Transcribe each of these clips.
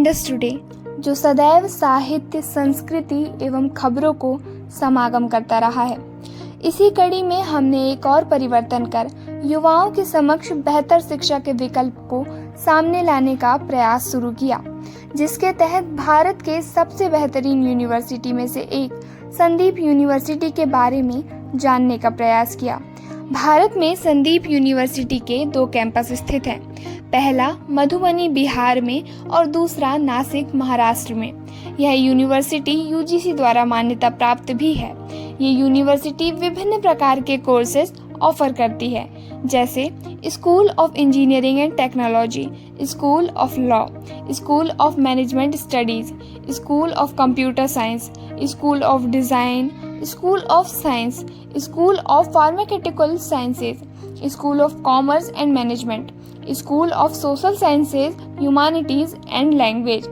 Indus today, जो सदैव साहित्य, संस्कृति एवं खबरों को समागम करता रहा है। इसी कड़ी में हमने एक और परिवर्तन कर युवाओं के समक्ष बेहतर शिक्षा के विकल्प को सामने लाने का प्रयास शुरू किया, जिसके तहत भारत के सबसे बेहतरीन यूनिवर्सिटी में से एक संदीप यूनिवर्सिटी के बारे में जानने का प्रयास किया। भारत में संदीप यूनिवर्सिटी के 2 कैंपस स्थित हैं। पहला मधुबनी बिहार में और दूसरा नासिक महाराष्ट्र में। यह यूनिवर्सिटी यूजीसी द्वारा मान्यता प्राप्त भी है। ये यूनिवर्सिटी विभिन्न प्रकार के कोर्सेज ऑफर करती है, जैसे school of engineering and technology, school of law, school of management studies, school of computer science, school of design, school of science, school of pharmaceutical sciences, school of commerce and management, school of social sciences, humanities and language.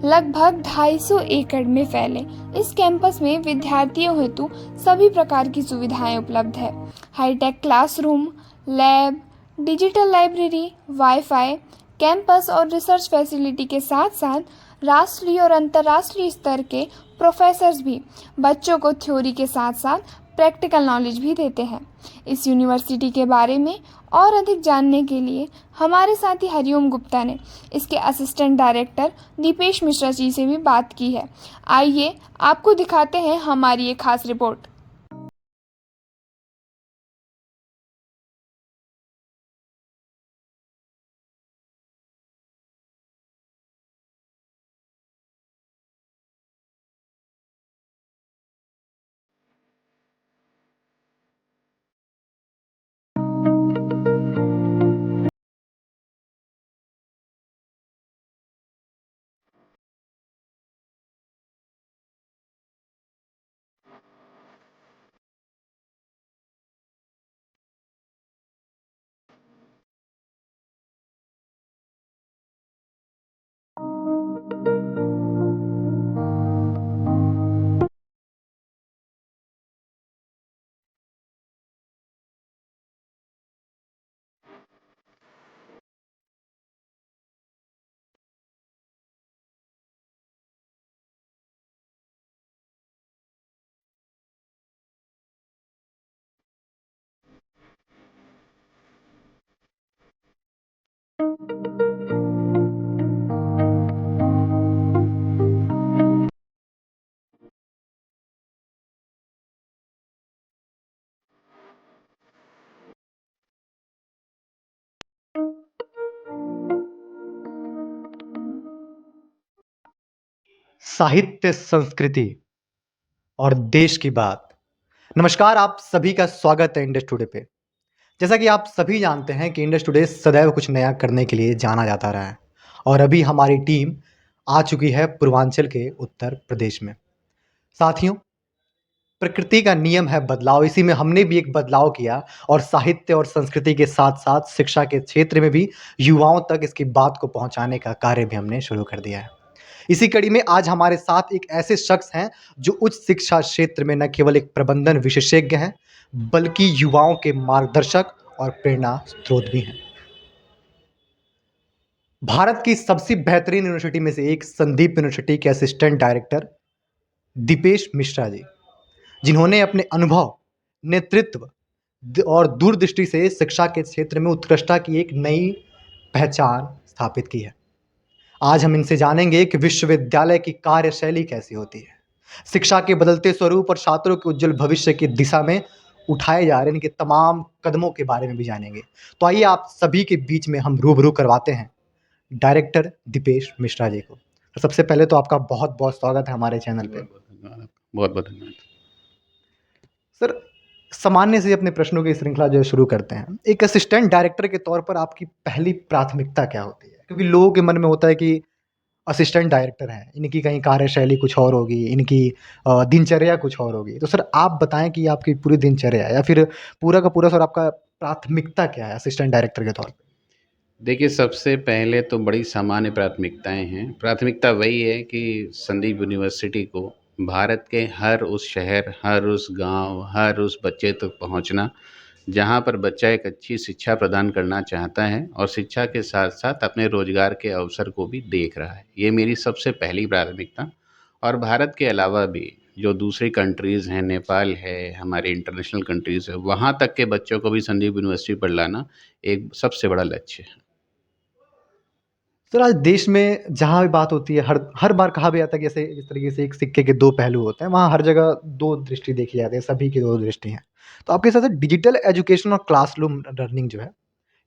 लगभग 250 एकड़ में फैले इस campus में विद्यार्थियों हेतु सभी प्रकार की सुविधाएं उपलब्ध है। Hitech classroom, lab, digital library, wifi, campus और रिसर्च फैसिलिटी के साथ साथ राष्ट्रीय और अंतर्राष्ट्रीय स्तर के प्रोफेसर्स भी बच्चों को थ्योरी के साथ साथ प्रैक्टिकल नॉलेज भी देते हैं। इस यूनिवर्सिटी के बारे में और अधिक जानने के लिए हमारे साथी हरिओम गुप्ता ने इसके असिस्टेंट डायरेक्टर दीपेश मिश्रा जी से भी बात की है। आइए आपको दिखाते हैं हमारी ये खास रिपोर्ट। साहित्य, संस्कृति और देश की बात। नमस्कार, आप सभी का स्वागत है इंडस टुडे पे। जैसा कि आप सभी जानते हैं कि इंडस टुडे सदैव कुछ नया करने के लिए जाना जाता रहा है और अभी हमारी टीम आ चुकी है पूर्वांचल के उत्तर प्रदेश में। साथियों, प्रकृति का नियम है बदलाव, इसी में हमने भी एक बदलाव किया और साहित्य और संस्कृति के साथ साथ शिक्षा के क्षेत्र में भी युवाओं तक इसकी बात को पहुंचाने का कार्य भी हमने शुरू कर दिया है। इसी कड़ी में आज हमारे साथ एक ऐसे शख्स हैं जो उच्च शिक्षा क्षेत्र में न केवल एक प्रबंधन विशेषज्ञ हैं, बल्कि युवाओं के मार्गदर्शक और प्रेरणा स्रोत भी हैं। भारत की सबसे बेहतरीन यूनिवर्सिटी में से एक संदीप यूनिवर्सिटी के असिस्टेंट डायरेक्टर दीपेश मिश्रा जी, जिन्होंने अपने अनुभव, नेतृत्व और दूरदृष्टि से शिक्षा के क्षेत्र में उत्कृष्टता की एक नई पहचान स्थापित की है। आज हम इनसे जानेंगे कि विश्वविद्यालय की कार्यशैली कैसी होती है, शिक्षा के बदलते स्वरूप और छात्रों के उज्जवल भविष्य की दिशा में उठाए जा रहे इनके तमाम कदमों के बारे में भी जानेंगे। तो आइए आप सभी के बीच में हम रूबरू करवाते हैं डायरेक्टर दीपेश मिश्रा जी को। तो सबसे पहले तो आपका बहुत बहुत स्वागत है हमारे चैनल पे। बहुत बहुत धन्यवाद। सर, सामान्य से अपने प्रश्नों की श्रृंखला जो है शुरू करते हैं। एक असिस्टेंट डायरेक्टर के तौर पर आपकी पहली प्राथमिकता क्या होती है? क्योंकि लोगों के मन में होता है कि असिस्टेंट डायरेक्टर हैं, इनकी कहीं कार्यशैली कुछ और होगी, इनकी दिनचर्या कुछ और होगी। तो सर आप बताएं कि आपकी पूरी दिनचर्या या फिर पूरा का पूरा सर आपका प्राथमिकता क्या है असिस्टेंट डायरेक्टर के तौर पे? देखिए, सबसे पहले तो बड़ी सामान्य प्राथमिकताएं हैं। प्राथमिकता वही है कि संदीप यूनिवर्सिटी को भारत के हर उस शहर, हर उस गांव, हर उस बच्चे तक पहुंचना जहाँ पर बच्चा एक अच्छी शिक्षा प्रदान करना चाहता है और शिक्षा के साथ-साथ अपने रोज़गार के अवसर को भी देख रहा है। ये मेरी सबसे पहली प्राथमिकता। और भारत के अलावा भी जो दूसरी कंट्रीज़ हैं, नेपाल है, हमारी इंटरनेशनल कंट्रीज़ है, वहाँ तक के बच्चों को भी संदीप यूनिवर्सिटी पर लाना एक सबसे बड़ा लक्ष्य है। सर आज देश में जहाँ भी बात होती है, हर हर बार कहा भी जाता है कि ऐसे इस तरीके से एक सिक्के के 2 पहलू होते हैं, वहाँ हर जगह 2 दृष्टि देखी जाती है, सभी की 2 दृष्टि हैं। तो आपके हिसाब से डिजिटल एजुकेशन और क्लासरूम लर्निंग जो है,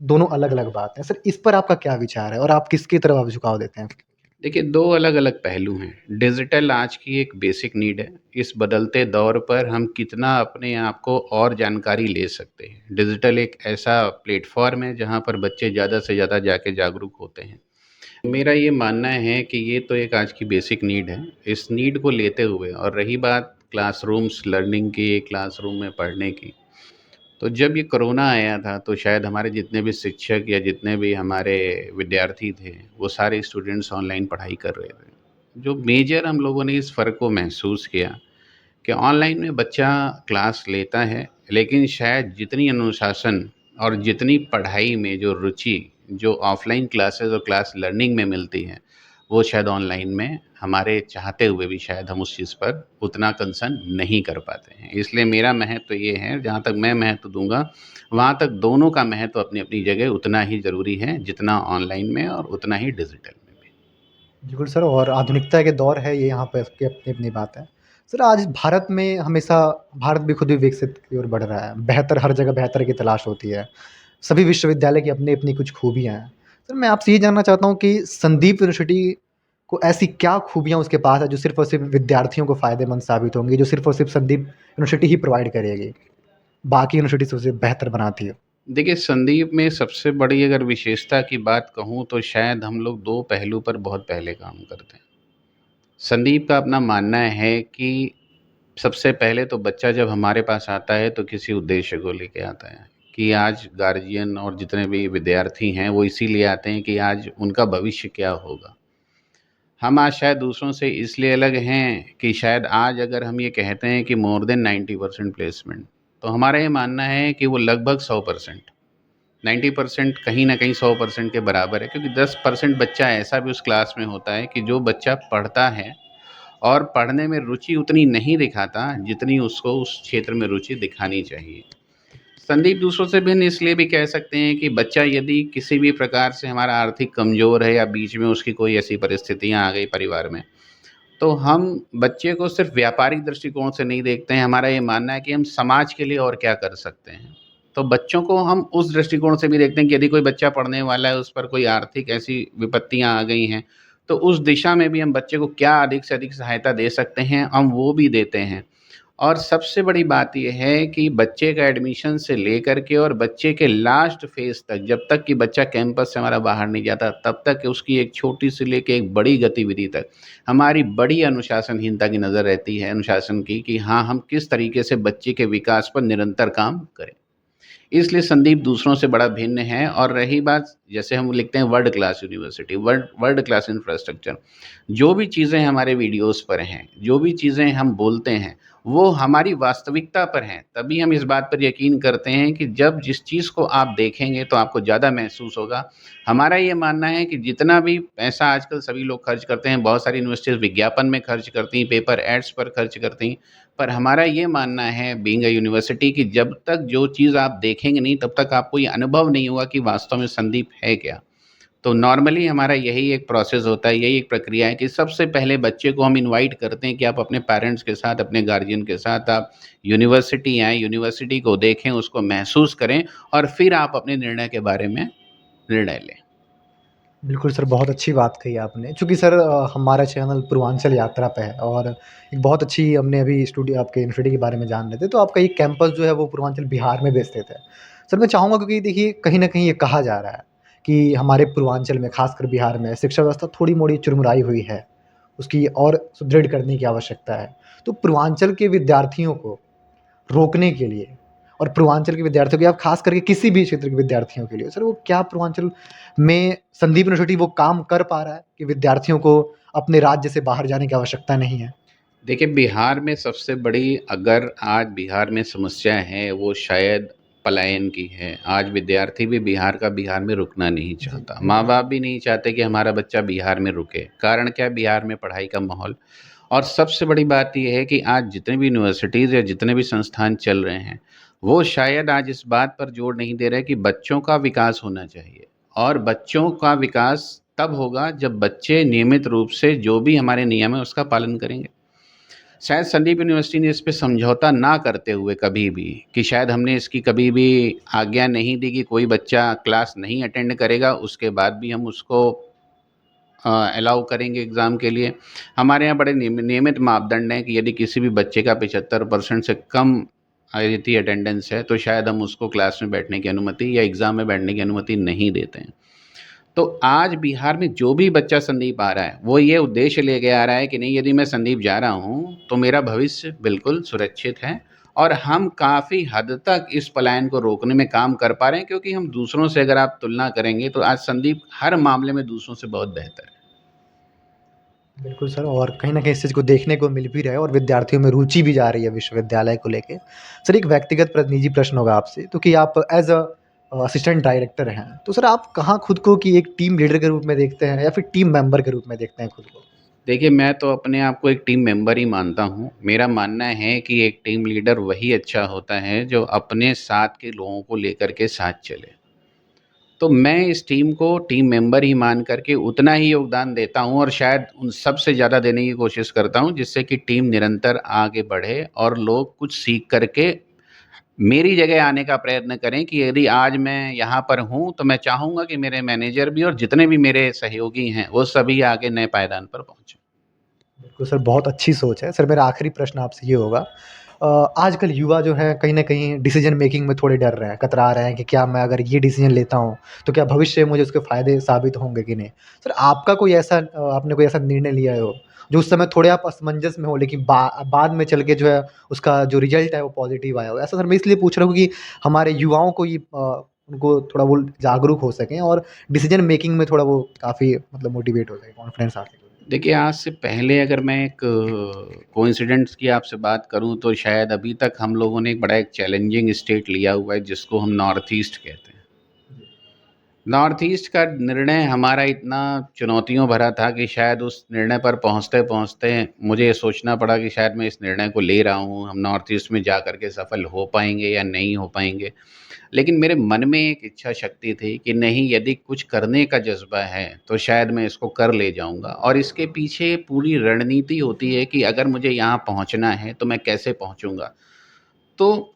दोनों अलग-अलग बात हैं। सर इस पर आपका क्या विचार है और आप किसकी तरफ आप झुकाव देते हैं? देखिए, 2 अलग-अलग पहलू हैं। डिजिटल आज की एक बेसिक नीड है। इस बदलते दौर पर हम कितना अपने आप को और जानकारी ले सकते हैं। डिजिटल एक ऐसा प्लेटफ़ॉर्म है जहाँ पर बच्चे ज़्यादा से ज़्यादा जाके जागरूक होते हैं। मेरा ये मानना है कि ये तो एक आज की बेसिक नीड है। इस नीड को लेते हुए और रही बात क्लासरूम्स लर्निंग की, क्लासरूम में पढ़ने की, तो जब ये कोरोना आया था तो शायद हमारे जितने भी शिक्षक या जितने भी हमारे विद्यार्थी थे, वो सारे स्टूडेंट्स ऑनलाइन पढ़ाई कर रहे थे। जो मेजर हम लोगों ने इस फ़र्क को महसूस किया कि ऑनलाइन में बच्चा क्लास लेता है, लेकिन शायद जितनी अनुशासन और जितनी पढ़ाई में जो रुचि, जो ऑफ़लाइन क्लासेस और क्लास लर्निंग में मिलती है, वो शायद ऑनलाइन में हमारे चाहते हुए भी शायद हम उस चीज़ पर उतना कंसर्न नहीं कर पाते हैं। इसलिए मेरा महत्व तो ये है, जहाँ तक मैं महत्व दूँगा, वहाँ तक दोनों का महत्व अपनी-अपनी जगह उतना ही ज़रूरी है, जितना ऑनलाइन में और उतना ही डिजिटल में भी। बिल्कुल सर और आधुनिकता के दौर है ये यहाँ पे इसकी अपनी-अपनी बात है। सर आज भारत में हमेशा भारत भी खुद भी विकसित की ओर बढ़ रहा है। बेहतर हर जगह बेहतर की तलाश होती है। सभी विश्वविद्यालय की अपनी-अपनी कुछ खूबियाँ हैं। सर मैं आपसे ये जानना चाहता हूँ कि संदीप यूनिवर्सिटी को ऐसी क्या खूबियाँ उसके पास है जो सिर्फ़ और सिर्फ़ विद्यार्थियों को फ़ायदेमंद साबित होंगी, जो सिर्फ़ और सिर्फ़ संदीप यूनिवर्सिटी ही प्रोवाइड करेगी? बाकी यूनिवर्सिटी से उसे बेहतर बनाती हो? देखिए, संदीप में सबसे बड़ी अगर विशेषता की बात कहूँ तो शायद हम लोग 2 पहलू पर बहुत पहले काम करते हैं। संदीप का अपना मानना है कि सबसे पहले तो बच्चा जब हमारे पास आता है तो किसी उद्देश्य को लेके आता है कि आज गार्जियन और जितने भी विद्यार्थी हैं वो इसीलिए आते हैं कि आज उनका भविष्य क्या होगा। हम आज शायद दूसरों से इसलिए अलग हैं कि शायद आज अगर हम ये कहते हैं कि मोर देन 90% प्लेसमेंट, तो हमारा ये मानना है कि वो लगभग 100%, 90% कहीं न कहीं 100% के बराबर है, क्योंकि 10% बच्चा ऐसा भी उस क्लास में होता है कि जो बच्चा पढ़ता है और पढ़ने में रुचि उतनी नहीं दिखाता जितनी उसको उस क्षेत्र में रुचि दिखानी चाहिए। संदीप दूसरों से भिन्न इसलिए भी कह सकते हैं कि बच्चा यदि किसी भी प्रकार से हमारा आर्थिक कमज़ोर है या बीच में उसकी कोई ऐसी परिस्थितियाँ आ गई परिवार में, तो हम बच्चे को सिर्फ़ व्यापारिक दृष्टिकोण से नहीं देखते हैं। हमारा ये मानना है कि हम समाज के लिए और क्या कर सकते हैं। तो बच्चों को हम उस दृष्टिकोण से भी देखते हैं कि यदि कोई बच्चा पढ़ने वाला है, उस पर कोई आर्थिक ऐसी विपत्तियाँ आ गई हैं, तो उस दिशा में भी हम बच्चे को क्या अधिक से अधिक सहायता दे सकते हैं, हम वो भी देते हैं। और सबसे बड़ी बात ये है कि बच्चे का एडमिशन से लेकर के और बच्चे के लास्ट फेज़ तक, जब तक कि बच्चा कैंपस से हमारा बाहर नहीं जाता, तब तक उसकी एक छोटी से लेके एक बड़ी गतिविधि तक हमारी बड़ी अनुशासनहीनता की नज़र रहती है, अनुशासन की, कि हाँ, हम किस तरीके से बच्चे के विकास पर निरंतर काम करें। इसलिए संदीप दूसरों से बड़ा भिन्न है। और रही बात, जैसे हम लिखते हैं world class university, world world class infrastructure, जो भी चीज़ें हमारे वीडियोज़ पर हैं, जो भी चीज़ें हम बोलते हैं, वो हमारी वास्तविकता पर हैं। तभी हम इस बात पर यकीन करते हैं कि जब जिस चीज़ को आप देखेंगे तो आपको ज़्यादा महसूस होगा। हमारा ये मानना है कि जितना भी पैसा आजकल सभी लोग खर्च करते हैं, बहुत सारी यूनिवर्सिटीज़ विज्ञापन में खर्च करती हैं, पेपर एड्स पर खर्च करती हैं, पर हमारा ये मानना है बीइंग अ यूनिवर्सिटी कि जब तक जो चीज़ आप देखेंगे नहीं, तब तक आपको ये अनुभव नहीं होगा कि वास्तव में संदीप है क्या। तो नॉर्मली हमारा यही एक प्रोसेस होता है, यही एक प्रक्रिया है कि सबसे पहले बच्चे को हम इनवाइट करते हैं कि आप अपने पेरेंट्स के साथ, अपने गार्जियन के साथ आप यूनिवर्सिटी आएँ, यूनिवर्सिटी को देखें, उसको महसूस करें और फिर आप अपने निर्णय के बारे में निर्णय लें। बिल्कुल सर, बहुत अच्छी बात कही आपने। चूँकि सर हमारा चैनल पूर्वांचल यात्रा पे है और एक बहुत अच्छी हमने अभी स्टूडियो आपके यूनिवर्सिटी के बारे में जान रहे थे, तो आपका ये कैंपस जो है वो पूर्वांचल बिहार में भी स्थित है। सर मैं चाहूँगा क्योंकि देखिए कहीं न कहीं ये कहा जा रहा है कि हमारे पूर्वांचल में ख़ासकर बिहार में शिक्षा व्यवस्था थोड़ी-मोड़ी चुरमुराई हुई है। उसकी और सुदृढ़ करने की आवश्यकता है। तो पूर्वांचल के विद्यार्थियों को रोकने के लिए और पूर्वांचल के विद्यार्थियों के आप ख़ास करके किसी भी क्षेत्र के विद्यार्थियों के लिए सर वो क्या पूर्वांचल में संदीप यूनिवर्सिटी वो काम कर पा रहा है कि विद्यार्थियों को अपने राज्य से बाहर जाने की आवश्यकता नहीं है? देखिए, बिहार में सबसे बड़ी अगर आज बिहार में समस्या है, वो शायद पलायन की है। आज विद्यार्थी भी बिहार का बिहार में रुकना नहीं चाहता, जी। माँ बाप भी नहीं चाहते कि हमारा बच्चा बिहार में रुके। कारण क्या है? बिहार में पढ़ाई का माहौल। और सबसे बड़ी बात ये है कि आज जितने भी यूनिवर्सिटीज़ या जितने भी संस्थान चल रहे हैं, वो शायद आज इस बात पर जोर नहीं दे रहे कि बच्चों का विकास होना चाहिए। और बच्चों का विकास तब होगा जब बच्चे नियमित रूप से जो भी हमारे नियम है उसका पालन करेंगे। शायद संदीप यूनिवर्सिटी ने इस पे समझौता ना करते हुए कभी भी, कि शायद हमने इसकी कभी भी आज्ञा नहीं दी कि कोई बच्चा क्लास नहीं अटेंड करेगा, उसके बाद भी हम उसको अलाउ करेंगे एग्ज़ाम के लिए। हमारे यहाँ बड़े नियमित मापदंड हैं कि यदि किसी भी बच्चे का 75% से कम यदि अटेंडेंस है, तो शायद हम उसको क्लास में बैठने की अनुमति या एग्ज़ाम में बैठने की अनुमति नहीं देते हैं। तो आज बिहार में जो भी बच्चा संदीप आ रहा है, वो ये उद्देश्य लेके आ रहा है कि नहीं, यदि मैं संदीप जा रहा हूँ, तो मेरा भविष्य बिल्कुल सुरक्षित है। और हम काफ़ी हद तक इस पलायन को रोकने में काम कर पा रहे हैं, क्योंकि हम दूसरों से अगर आप तुलना करेंगे, तो आज संदीप हर मामले में दूसरों से बहुत बेहतर है। बिल्कुल सर, और कहीं न कहीं इस चीज़ को देखने को मिल भी रहा है और विद्यार्थियों में रुचि भी जा रही है विश्वविद्यालय को लेके। सर, एक व्यक्तिगत निजी प्रश्न होगा आपसे, तो कि आप एज़ असिस्टेंट डायरेक्टर हैं, तो सर आप कहाँ खुद को कि एक टीम लीडर के रूप में देखते हैं या फिर टीम मेंबर के रूप में देखते हैं खुद को? देखिए, मैं तो अपने आप को एक टीम मेंबर ही मानता हूँ। मेरा मानना है कि एक टीम लीडर वही अच्छा होता है जो अपने साथ के लोगों को लेकर के साथ चले। तो मैं इस टीम को टीम मेंबर ही मान करके उतना ही योगदान देता हूँ, और शायद उन सबसे ज़्यादा देने की कोशिश करता हूँ, जिससे कि टीम निरंतर आगे बढ़े और लोग कुछ सीख करके मेरी जगह आने का प्रयत्न करें। कि यदि आज मैं यहाँ पर हूँ, तो मैं चाहूँगा कि मेरे मैनेजर भी और जितने भी मेरे सहयोगी हैं, वो सभी आगे नए पायदान पर पहुँचें। बिल्कुल सर, बहुत अच्छी सोच है। सर, मेरा आखिरी प्रश्न आपसे ये होगा, आजकल युवा जो है कहीं न कहीं डिसीज़न मेकिंग में थोड़े डर रहे हैं, कतरा रहे हैं कि क्या मैं अगर ये डिसीज़न लेता हूँ, तो क्या भविष्य में मुझे उसके फ़ायदे साबित होंगे कि नहीं? सर, आपका कोई ऐसा आपने कोई ऐसा निर्णय लिया हो, जो उस समय थोड़े आप असमंजस में हो, लेकिन बाद में चल के जो है उसका जो रिज़ल्ट है वो पॉज़िटिव आया हो? ऐसा सर मैं इसलिए पूछ रहा हूँ कि हमारे युवाओं को ये उनको थोड़ा वो जागरूक हो सकें और डिसीज़न मेकिंग में थोड़ा वो काफ़ी मतलब मोटिवेट हो सकें, कॉन्फिडेंस आ सके। देखिए, आज से पहले अगर मैं एक कोइंसिडेंस की आपसे बात करूँ, तो शायद अभी तक हम लोगों ने एक बड़ा एक चैलेंजिंग स्टेट लिया हुआ है, जिसको हम नॉर्थ ईस्ट कहते हैं। नॉर्थ ईस्ट का निर्णय हमारा इतना चुनौतियों भरा था कि शायद उस निर्णय पर पहुँचते-पहुँचते मुझे ये सोचना पड़ा कि शायद मैं इस निर्णय को ले रहा हूँ, हम नॉर्थ ईस्ट में जा कर के सफल हो पाएँगे या नहीं हो पाएँगे। लेकिन मेरे मन में एक इच्छा शक्ति थी कि नहीं, यदि कुछ करने का जज़्बा है, तो शायद मैं इसको कर ले जाऊँगा। और इसके पीछे पूरी रणनीति होती है कि अगर मुझे यहाँ पहुँचना है, तो मैं कैसे पहुँचूँगा। तो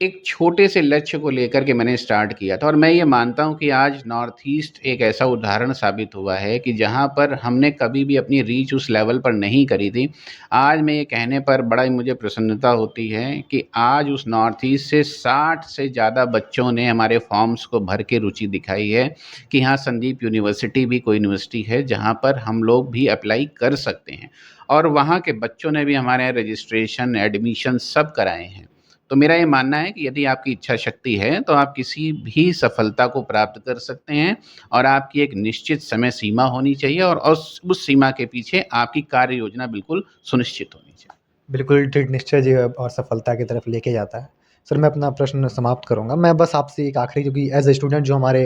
एक छोटे से लक्ष्य को लेकर के मैंने स्टार्ट किया था, और मैं ये मानता हूँ कि आज नॉर्थ ईस्ट एक ऐसा उदाहरण साबित हुआ है कि जहाँ पर हमने कभी भी अपनी रीच उस लेवल पर नहीं करी थी। आज मैं ये कहने पर बड़ा ही मुझे प्रसन्नता होती है कि आज उस नॉर्थ ईस्ट से 60 से ज़्यादा बच्चों ने हमारे फॉर्म्स को भर के रुचि दिखाई है कि हाँ, संदीप यूनिवर्सिटी भी कोई यूनिवर्सिटी है जहाँ पर हम लोग भी अप्लाई कर सकते हैं। और वहाँ के बच्चों ने भी हमारे यहाँ रजिस्ट्रेशन, एडमिशन सब कराए हैं। तो मेरा ये मानना है कि यदि आपकी इच्छा शक्ति है, तो आप किसी भी सफलता को प्राप्त कर सकते हैं, और आपकी एक निश्चित समय सीमा होनी चाहिए, और उस सीमा के पीछे आपकी कार्य योजना बिल्कुल सुनिश्चित होनी चाहिए। बिल्कुल दृढ़ निश्चय जो है और सफलता की तरफ लेके जाता है। सर, मैं अपना प्रश्न समाप्त करूँगा। मैं बस आपसे एक आखिरी, क्योंकि एज़ अ स्टूडेंट जो हमारे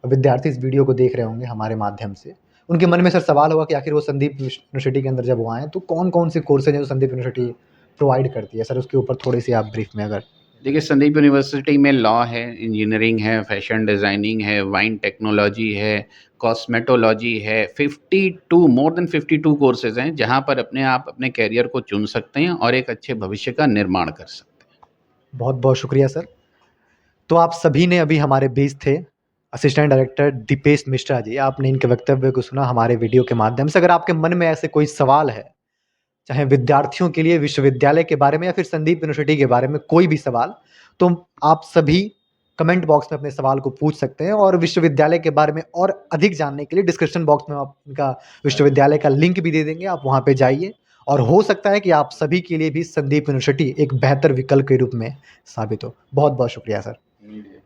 विद्यार्थी इस वीडियो को देख रहे होंगे हमारे माध्यम से, उनके मन में सर सवाल होगा कि आखिर वो संदीप यूनिवर्सिटी के अंदर जब वो आएँ, तो कौन-कौन से कोर्सेज़ हैं जो संदीप यूनिवर्सिटी प्रोवाइड करती है? सर, उसके ऊपर थोड़ी-सी आप ब्रीफ में अगर देखिए, संदीप यूनिवर्सिटी में लॉ है, इंजीनियरिंग है, फैशन डिज़ाइनिंग है, वाइन टेक्नोलॉजी है, कॉस्मेटोलॉजी है, 52 मोर देन 52 कोर्सेज़ हैं, जहाँ पर अपने आप अपने करियर को चुन सकते हैं और एक अच्छे भविष्य का निर्माण कर सकते हैं। बहुत-बहुत शुक्रिया सर। तो आप सभी ने अभी हमारे बीच थे असिस्टेंट डायरेक्टर दीपेश मिश्रा जी। आपने इनके वक्तव्य को सुना हमारे वीडियो के माध्यम से। अगर आपके मन में ऐसे कोई सवाल है, चाहे विद्यार्थियों के लिए विश्वविद्यालय के बारे में या फिर संदीप यूनिवर्सिटी के बारे में कोई भी सवाल, तो आप सभी कमेंट बॉक्स में अपने सवाल को पूछ सकते हैं, और विश्वविद्यालय के बारे में और अधिक जानने के लिए डिस्क्रिप्शन बॉक्स में आप इनका विश्वविद्यालय का लिंक भी दे देंगे, आप वहाँ पे जाइए, और हो सकता है कि आप सभी के लिए भी संदीप यूनिवर्सिटी एक बेहतर विकल्प के रूप में साबित हो। बहुत-बहुत शुक्रिया सर।